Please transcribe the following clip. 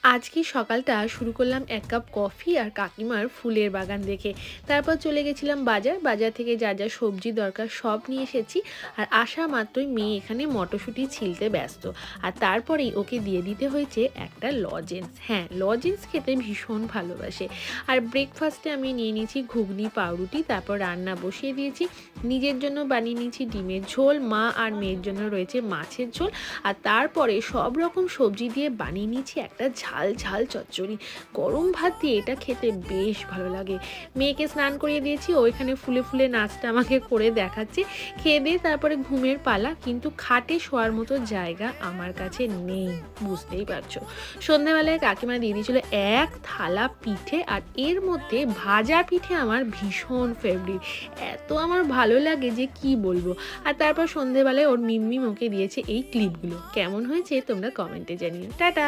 আজকে সকালটা শুরু করলাম ১ কাপ কফি আর কাকিমার ফুলের বাগান দেখে। তারপর চলে গেছিলাম বাজার থেকে যা, যা সবজি দরকার সব নিয়ে এসেছি। আর আসা মাত্রই মেয়ে এখানে মটরশুঁটি ছিলতে ব্যস্ত। আর তারপরেই ওকে দিয়ে দিতে হয়েছে একটা লজেন্স। হ্যাঁ, লজেন্স খেতে ভীষণ ভালোবাসে। আর ব্রেকফাস্টে আমি নিয়ে নিয়েছি ঘুগনি, পাউরুটি, তারপর রান্না বসিয়ে দিয়েছি। নিজের জন্য বানিয়ে নিয়েছি ডিমের ঝোল, মা আর মেয়ের জন্য রয়েছে মাছের ঝোল। আর তারপরে সব রকম সবজি দিয়ে বানিয়ে নিয়েছি একটা ঝাল ঝাল চচ্চড়ি। গরম ভাত দিয়ে এটা খেতে বেশ ভালো লাগে। মেয়েকে স্নান করিয়ে দিয়েছি, ও এখানে ফুলে ফুলে নাচটা আমাকে করে দেখাচ্ছে। খেয়ে দিয়ে তারপরে ঘুমের পালা, কিন্তু খাটে শোয়ার মতো জায়গা আমার কাছে নেই, বুঝতেই পারছো। সন্ধ্যাবেলায় কাকিমা দিয়ে দিয়েছিল এক থালা পিঠে, আর এর মধ্যে ভাজা পিঠে আমার ভীষণ ফেভারিট। এত আমার ভালো লাগে যে কি বলবো। আর তারপর সন্ধেবেলায় ওর মিম্মি ওকে দিয়েছে এই ক্লিপগুলো। কেমন হয়েছে তোমরা কমেন্টে জানিও। টাটা।